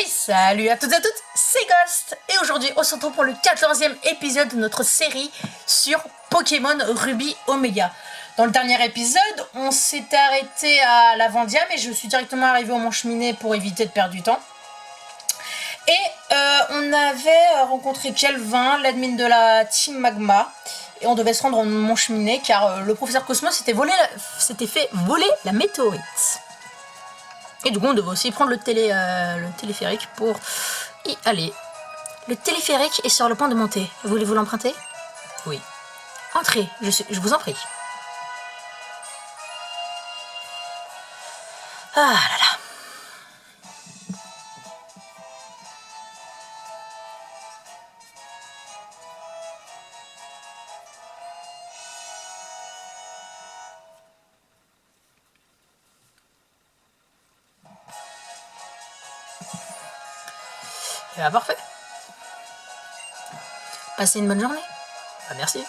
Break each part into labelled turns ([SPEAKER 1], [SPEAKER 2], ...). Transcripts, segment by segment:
[SPEAKER 1] Salut à toutes et à toutes, c'est Ghost et aujourd'hui on se retrouve pour le 14e épisode de notre série sur Pokémon Ruby Omega. Dans le dernier épisode, on s'était arrêté à la Vandia, mais je suis directement arrivé au Mont Cheminé pour éviter de perdre du temps. Et on avait rencontré Kelvin, l'admin de la Team Magma, et on devait se rendre au Mont Cheminé car le professeur Cosmos s'était fait voler la météorite. Et du coup, on devait aussi prendre le téléphérique pour y aller. Le téléphérique est sur le point de monter. Voulez-vous l'emprunter? Oui. Entrez, je vous en prie. Ah là là. Et bah parfait. Passez une bonne journée. Bah merci.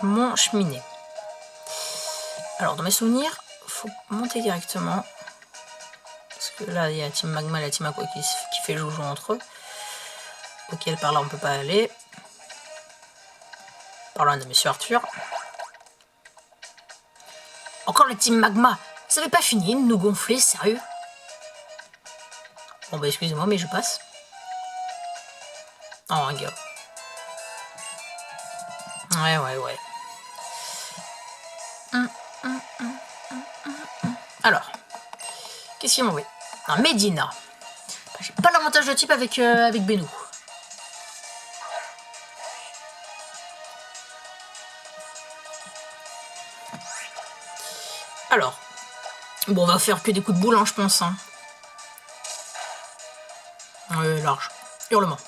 [SPEAKER 1] Mont Cheminé. Alors dans mes souvenirs, faut monter directement. Parce que là il y a la Team Magma et la Team Aqua qui fait joujou entre eux. Auquel par là on peut pas aller. Par là on a Monsieur Arthur. Encore la Team Magma. Ça n'avait pas fini de nous gonfler, sérieux? Bon bah excusez-moi mais je passe. Oh un gars. Ouais. Alors, qu'est-ce qu'il m'a envoyé? Un Medina. J'ai pas l'avantage de type avec Benou. Alors, bon, on va faire que des coups de boule, hein, je pense. Hein. Large. Hurlement.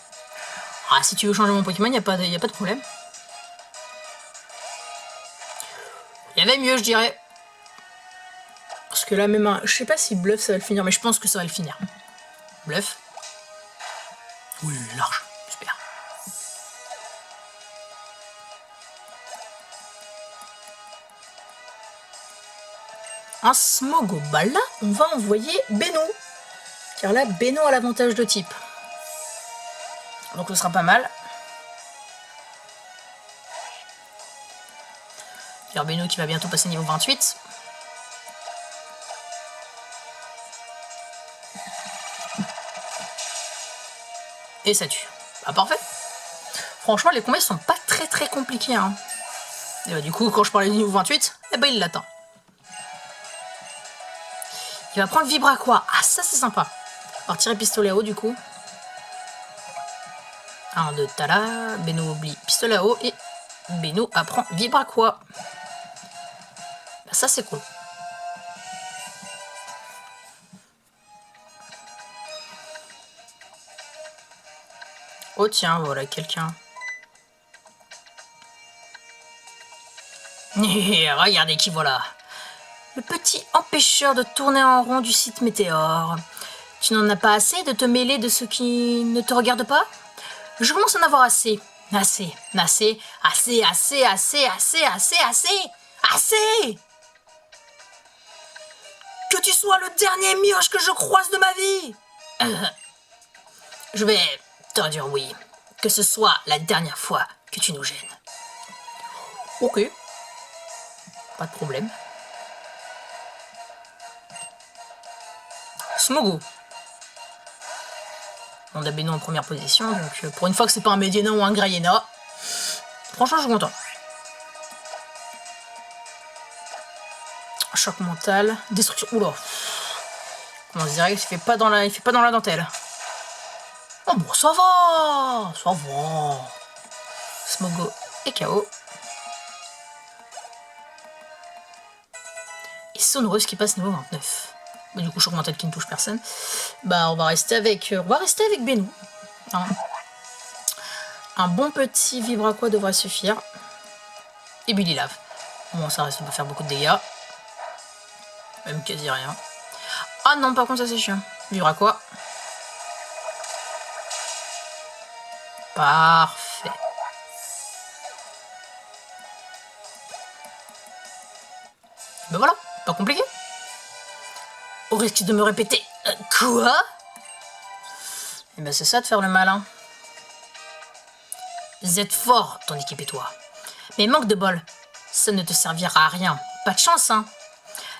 [SPEAKER 1] Ah, si tu veux changer mon Pokémon, y a pas de problème. Il y avait mieux, je dirais. Parce que là, même je sais pas si Bluff ça va le finir, mais je pense que ça va le finir. Bluff. Oui, large. Super. Un Smogo. Bah là, on va envoyer Benou. Car là, Benou a l'avantage de type. Donc ce sera pas mal. Il y a Benou qui va bientôt passer niveau 28. Et ça tue. Bah parfait. Franchement, les combats sont pas très compliqués. Hein. Et bah, du coup, quand je parlais du niveau 28, eh ben il l'atteint. Il va prendre Vibraqua. Ah, ça c'est sympa. On va retirer pistolet à eau du coup. 1, 2, tala. Benou oublie pistolet à eau et Benou apprend Vibraqua. Bah, ça c'est cool. Oh tiens, voilà quelqu'un. Regardez qui voilà. Le petit empêcheur de tourner en rond du site Météore. Tu n'en as pas assez de te mêler de ceux qui ne te regardent pas? Je commence à en avoir assez. Assez. Que tu sois le dernier mioche que je croise de ma vie. Je vais te dire oui. Que ce soit la dernière fois que tu nous gênes. Ok. Pas de problème. Smogo. On a Benou en première position, donc pour une fois que c'est pas un Medina ou un Grayena, franchement je suis content. Choc mental, destruction. Oula. On se dirait qu'il fait pas dans la dentelle. Oh bon, ça va. Smogo est KO. Et Sonoreuse qui passe niveau 29. Bah, du coup, choc mental qui ne touche personne. Bah, on va rester avec Benou. Hein. Un bon petit Vibraqua devrait suffire. Et Billy Lave. Bon, ça reste, on peut faire beaucoup de dégâts. Même quasi rien. Ah non, par contre, ça c'est chiant. Vibraqua. Parfait. Ben voilà, pas compliqué. au risque de me répéter. Quoi? Eh ben c'est ça de faire le malin. Vous êtes fort, ton équipe et toi. Mais manque de bol, ça ne te servira à rien. Pas de chance, hein.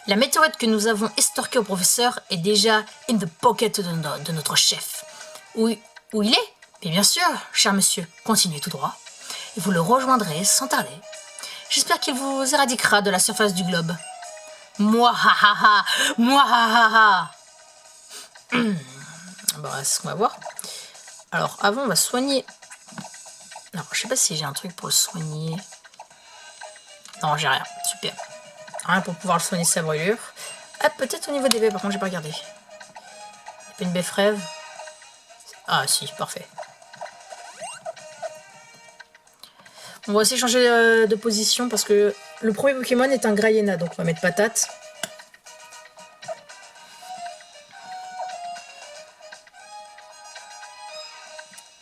[SPEAKER 1] La météorite que nous avons estorquée au professeur est déjà in the pocket de notre chef. Où il est? Mais bien sûr, cher monsieur, continuez tout droit. Et vous le rejoindrez sans tarder. J'espère qu'il vous éradiquera de la surface du globe. Moi, ha ha ha! Moi, ha ha ha! Bon, c'est ce qu'on va voir. Alors, avant, on va soigner. Non, je sais pas si j'ai un truc pour le soigner. Non, j'ai rien. Super. Rien pour pouvoir le soigner sa brûlure. Ah, peut-être au niveau des baies, par contre, j'ai pas regardé. Il n'y a pas une baie frève. Ah, si, parfait. On va aussi changer de position parce que le premier Pokémon est un Grayena, donc on va mettre patate.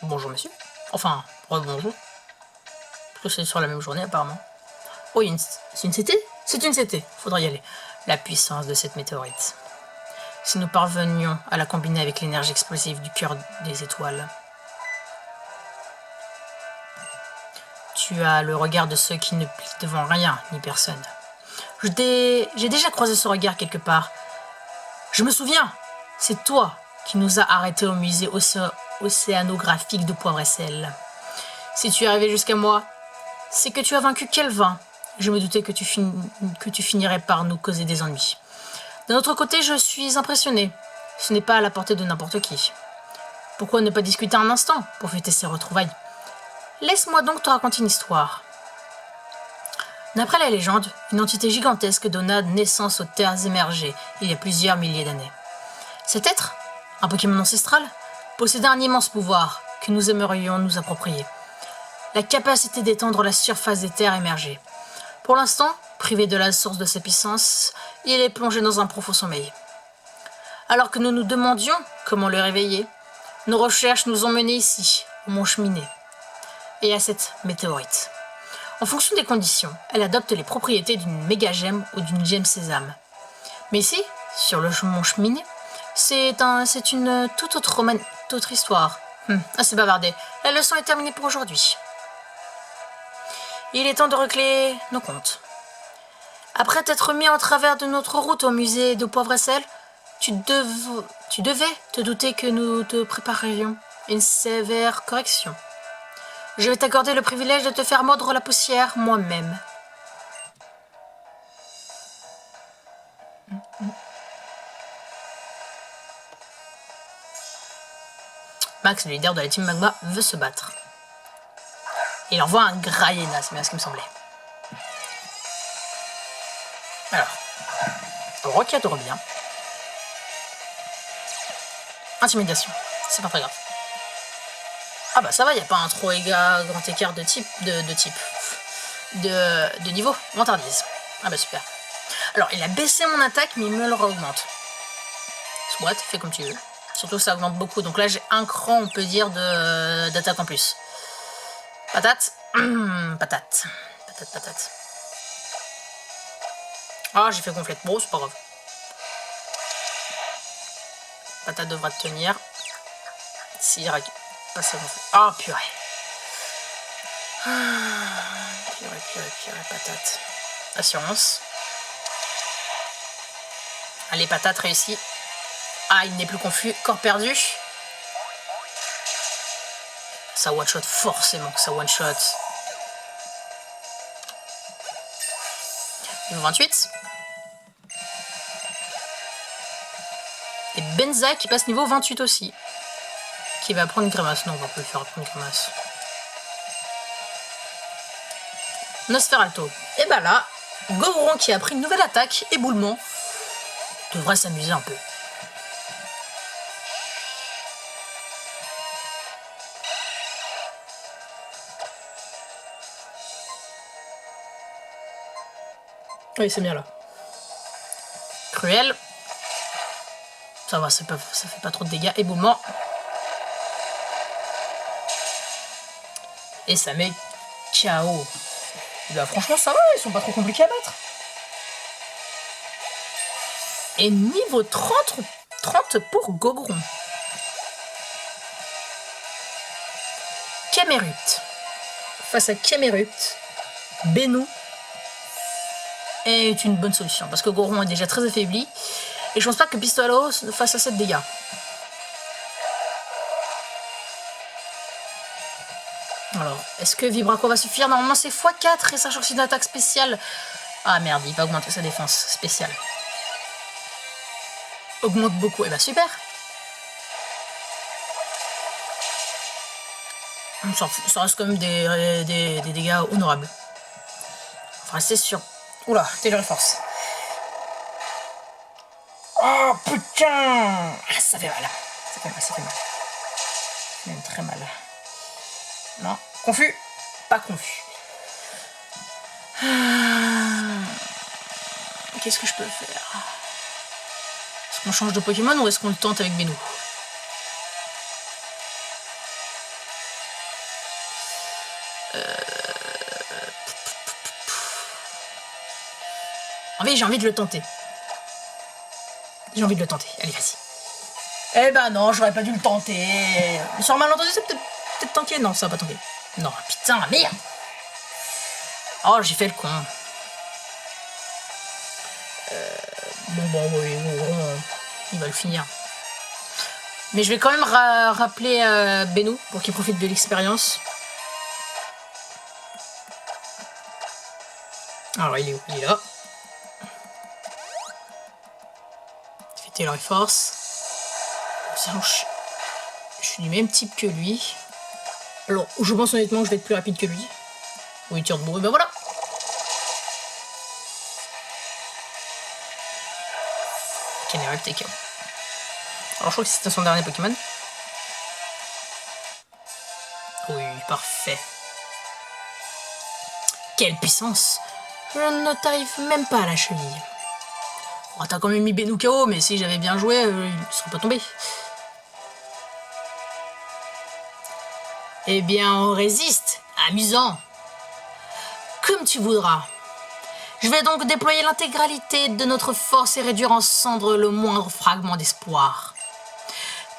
[SPEAKER 1] Bonjour monsieur. Enfin, bonjour. Parce que c'est sur la même journée apparemment. Oh, c'est une CT? C'est une CT, faudra y aller. La puissance de cette météorite. Si nous parvenions à la combiner avec l'énergie explosive du cœur des étoiles. Tu as le regard de ceux qui ne plient devant rien ni personne. J'ai déjà croisé ce regard quelque part. Je me souviens, c'est toi qui nous as arrêtés au musée océanographique de Poivre et Sel. Si tu es arrivé jusqu'à moi, c'est que tu as vaincu Kelvin. Je me doutais que tu finirais par nous causer des ennuis. D'un autre côté, je suis impressionné. Ce n'est pas à la portée de n'importe qui. Pourquoi ne pas discuter un instant pour fêter ces retrouvailles? Laisse-moi donc te raconter une histoire. D'après la légende, une entité gigantesque donna naissance aux terres émergées il y a plusieurs milliers d'années. Cet être, un Pokémon ancestral, possédait un immense pouvoir que nous aimerions nous approprier. La capacité d'étendre la surface des terres émergées. Pour l'instant, privé de la source de sa puissance, il est plongé dans un profond sommeil. Alors que nous nous demandions comment le réveiller, nos recherches nous ont menés ici, au Mont Cheminé, et à cette météorite. En fonction des conditions, elle adopte les propriétés d'une méga gemme ou d'une gemme sésame. Mais ici, sur le Mont Cheminé, c'est une toute autre histoire. Assez bavardé. La leçon est terminée pour aujourd'hui. Il est temps de régler nos comptes. Après t'être mis en travers de notre route au musée de Poivre et Sel, tu devais te douter que nous te préparions une sévère correction. Je vais t'accorder le privilège de te faire mordre la poussière moi-même. Max, le leader de la team Magma, veut se battre. Il envoie un Grayena, c'est bien ce qui me semblait. Alors, Rocket revient. Intimidation, c'est pas très grave. Ah bah ça va, il n'y a pas un trop grand écart de niveau. Vantardise. Ah bah super. Alors, il a baissé mon attaque, mais il me le augmente. Soit, fais comme tu veux. Surtout ça augmente beaucoup. Donc là, j'ai un cran, on peut dire, d'attaque en plus. Patate. Patate. Patate, patate. Ah, j'ai fait gonflette. Bon, c'est pas grave. Patate devra tenir. S'il passe à gonfler. Ah, purée. Purée, patate. Assurance. Allez, patate réussie. Ah, il n'est plus confus. Corps perdu. Ça one-shot, forcément que ça one-shot. Niveau 28. Et Benza qui passe niveau 28 aussi. Qui va prendre une grimace. Non, on va pas le faire prendre une grimace. Nosferalto. Et bah là, Goron qui a pris une nouvelle attaque, éboulement, devrait s'amuser un peu. Oui, c'est bien là. Cruel. Ça va, ça fait pas trop de dégâts. Éboulement. Et ça met KO. Bah, franchement, ça va, ils sont pas trop compliqués à battre. Et niveau 30 pour Gogron. Camerut. Face à Camerut, Benou est une bonne solution. Parce que Gogron est déjà très affaibli. Et je pense pas que Pistolos fasse assez de dégâts. Alors, est-ce que Vibraco va suffire? Normalement, c'est x4 et sachant que c'est une attaque spéciale. Ah merde, il va augmenter sa défense spéciale. Augmente beaucoup. Et bah super. Ça reste quand même des dégâts honorables. Enfin, c'est sûr. Oula, Taylor Force. Oh putain! Ah, ça fait mal. Ça fait mal. Ça fait même très mal. Non, confus. Pas confus. Qu'est-ce que je peux faire? Est-ce qu'on change de Pokémon ou est-ce qu'on le tente avec Benou? J'ai envie de le tenter. Allez, vas-y. Eh ben non, j'aurais pas dû le tenter. Sur un malentendu, c'est peut-être tanké. Non, ça va pas tanker. Non, putain, merde. Oh, j'ai fait le con. Oui, il va le finir. Mais je vais quand même rappeler Benou pour qu'il profite de l'expérience. Alors, il est où? Il est là. Il fait Taylor Force. Je suis du même type que lui. Alors, je pense honnêtement que je vais être plus rapide que lui. Oui, turbo, et ben voilà. Canerep TK. Alors, je crois que c'était son dernier Pokémon. Oui, parfait. Quelle puissance! Je ne t'arrive même pas à la cheville. Oh, t'as quand même mis Benou KO, mais si j'avais bien joué, il ne serait pas tombé. Eh bien, on résiste. Amusant. Comme tu voudras. Je vais donc déployer l'intégralité de notre force et réduire en cendres le moindre fragment d'espoir.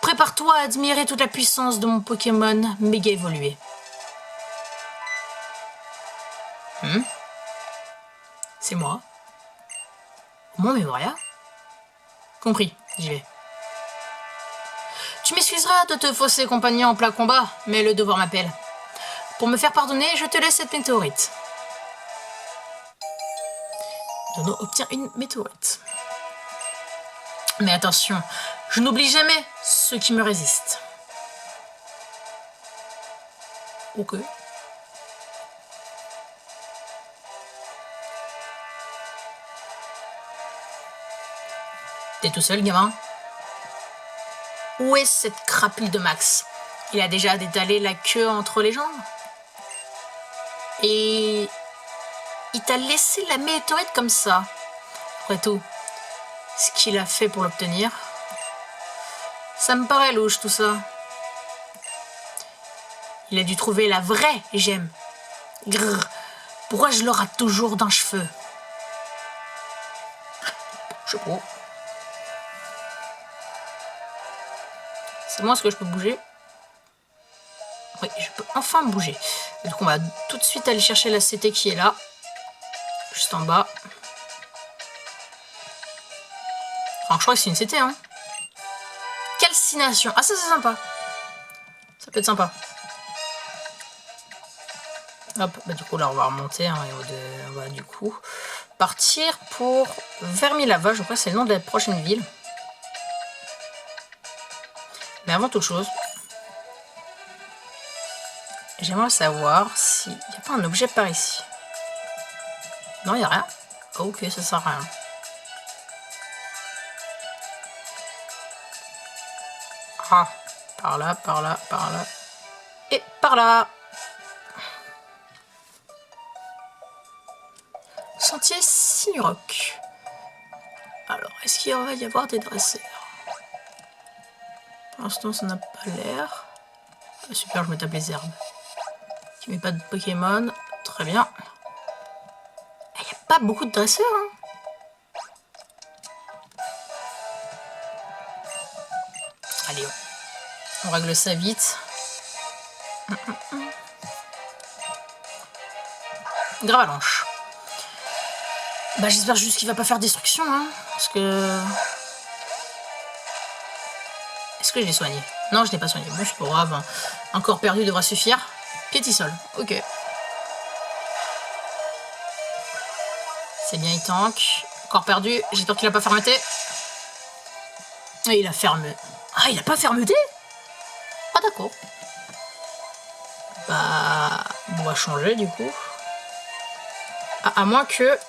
[SPEAKER 1] Prépare-toi à admirer toute la puissance de mon Pokémon méga évolué. C'est moi. Mon Memoria. Compris, j'y vais. Tu m'excuseras de te fausser compagnie en plein combat, mais le devoir m'appelle. Pour me faire pardonner, je te laisse cette météorite. Dono obtient une météorite. Mais attention, je n'oublie jamais ceux qui me résistent. Ok. T'es tout seul, gamin? Où est cette crapule de Max? Il a déjà détalé la queue entre les jambes? Et il t'a laissé la météorite comme ça? Après tout, ce qu'il a fait pour l'obtenir, ça me paraît louche tout ça. Il a dû trouver la vraie gemme. Grrr, pourquoi je le rate toujours d'un cheveu? Je sais pas. C'est moi, est-ce que je peux bouger? Oui, je peux enfin bouger. Donc on va tout de suite aller chercher la CT qui est là. Juste en bas. Enfin, je crois que c'est une CT, hein. Calcination. Ah, ça c'est sympa. Ça peut être sympa. Hop, bah du coup là on va remonter, hein, et on va du coup partir pour Vermilava, je crois que c'est le nom de la prochaine ville. Mais avant toute chose, j'aimerais savoir s'il n'y a pas un objet par ici. Non, il n'y a rien. Ok, ça sert à rien. Ah, par là, par là, par là. Et par là. Sentier Signeroc. Alors, est-ce qu'il va y avoir des dresseurs? Pour l'instant, ça n'a pas l'air. Ah, super, je me tape les herbes. Qui met pas de Pokémon. Très bien. Il n'y a pas beaucoup de dresseurs, hein. Allez, on règle ça vite. Gravalanche. Bah j'espère juste qu'il va pas faire destruction, hein. Parce que... Est-ce que je l'ai soigné? Non, je l'ai pas soigné. Bon, c'est pas grave. Hein. Un corps perdu devra suffire. Pétisol. Ok. C'est bien, il tank. Corps perdu. J'espère qu'il a pas fermeté. Et il a fermé. Ah, il a pas fermeté? Ah, d'accord. Bah... On va changer, du coup. À moins que...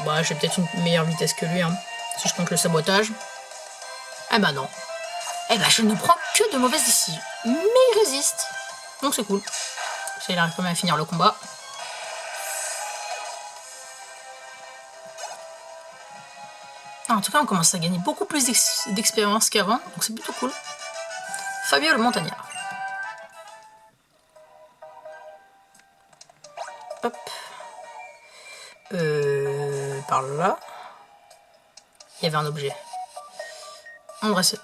[SPEAKER 1] Bah, j'ai peut-être une meilleure vitesse que lui, hein. Si je compte le sabotage. Eh bah non. Eh bah, je ne prends que de mauvaises décisions. Mais il résiste. Donc c'est cool. Il arrive quand même à finir le combat. En tout cas, on commence à gagner beaucoup plus d'expérience qu'avant. Donc c'est plutôt cool. Fabio le montagnard. Hop. Par là. Il y avait un objet. Un dresseur.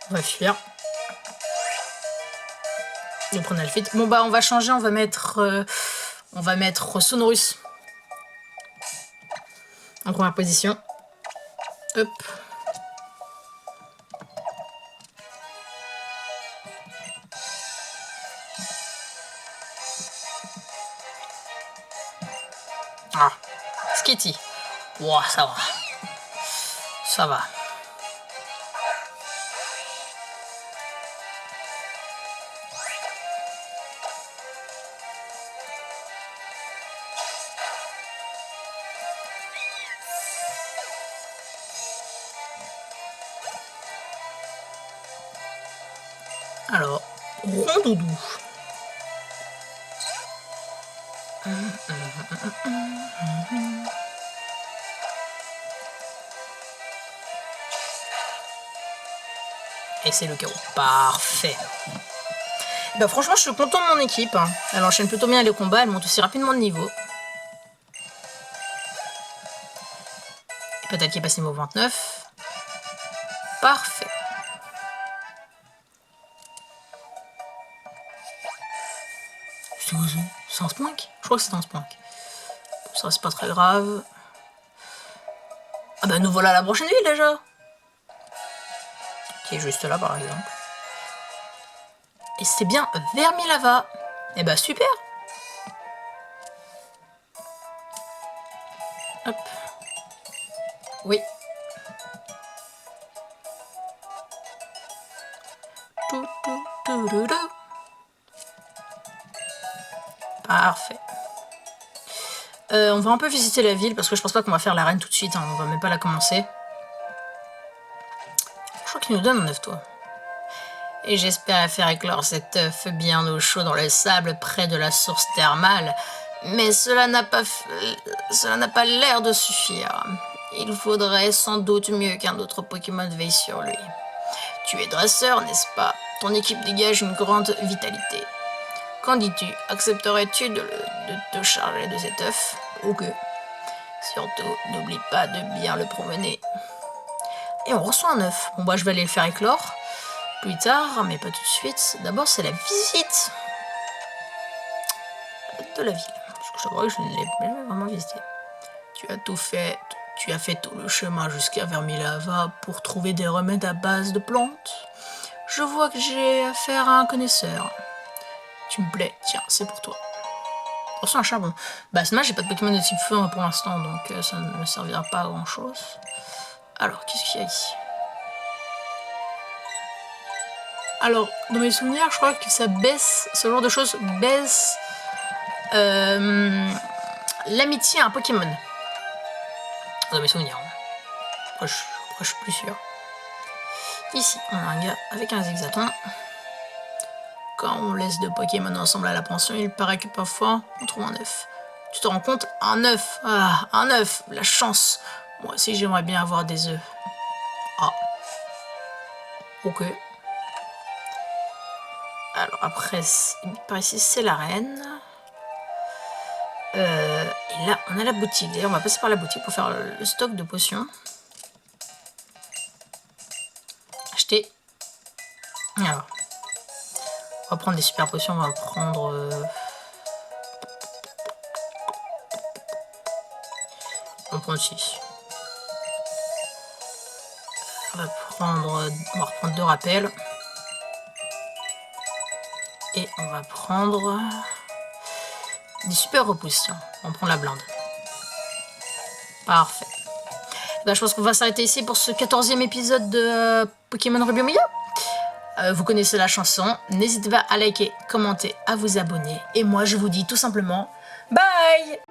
[SPEAKER 1] On va fuir. Et prendre Alphite. Bon bah on va changer, on va mettre Sonorus en première position. Hop. Ah, Skitty. Wow, ça va. Ça va. Alors, Rondoudou. Et c'est le chaos. Parfait. Bah franchement, je suis content de mon équipe. Hein. Elle enchaîne plutôt bien les combats, elle monte aussi rapidement de niveau. Peut-être qu'il est passé niveau 29. Parfait. C'est un spunk? Je crois que c'est un spunk. Bon, ça, c'est pas très grave. Ah bah nous voilà à la prochaine ville déjà. Qui est juste là par exemple. Et c'est bien Vermilava. Et bah super. Hop. Oui. Parfait. On va un peu visiter la ville parce que je pense pas qu'on va faire l'arène tout de suite. Hein. On va même pas la commencer. Je crois qu'il nous donne un œuf, toi. Et j'espérais faire éclore cet œuf bien au chaud dans le sable près de la source thermale. Mais cela n'a pas l'air de suffire. Il faudrait sans doute mieux qu'un autre Pokémon veille sur lui. Tu es dresseur, n'est-ce pas? Ton équipe dégage une grande vitalité. Qu'en dis-tu? Accepterais-tu de te charger de cet œuf? Ok. Surtout, n'oublie pas de bien le promener. Et on reçoit un œuf. Bon bah je vais aller le faire éclore plus tard, mais pas tout de suite. D'abord c'est la visite de la ville. Parce que je crois que je ne l'ai jamais vraiment visité. Tu as fait tout le chemin jusqu'à Vermilava pour trouver des remèdes à base de plantes. Je vois que j'ai affaire à un connaisseur. Tu me plais, tiens, c'est pour toi. Attention, un charbon. Bah, c'est dommage, j'ai pas de Pokémon de type feu pour l'instant, donc ça ne me servira pas à grand chose. Alors, qu'est-ce qu'il y a ici? Alors, dans mes souvenirs, je crois que ça baisse, ce genre de choses baisse l'amitié à un Pokémon. Dans mes souvenirs. Hein. Après, je suis plus sûr. Ici, on a un gars avec un zigzaton. Quand on laisse deux Pokémon ensemble à la pension, il paraît que parfois on trouve un œuf. Tu te rends compte? Un œuf! Ah, un œuf! La chance! Moi aussi j'aimerais bien avoir des œufs. Ah. Ok. Alors après, par ici, c'est l'arène. Et là, on a la boutique. D'ailleurs, on va passer par la boutique pour faire le stock de potions. Acheter. Alors, on va prendre des super potions. On va prendre... on va prendre 6. On va reprendre 2 rappels. Et on va prendre des super repousses. Tiens, on prend la blinde. Parfait. Ben, je pense qu'on va s'arrêter ici pour ce 14e épisode de Pokémon Ruby Omega. Vous connaissez la chanson. N'hésitez pas à liker, commenter, à vous abonner. Et moi, je vous dis tout simplement bye!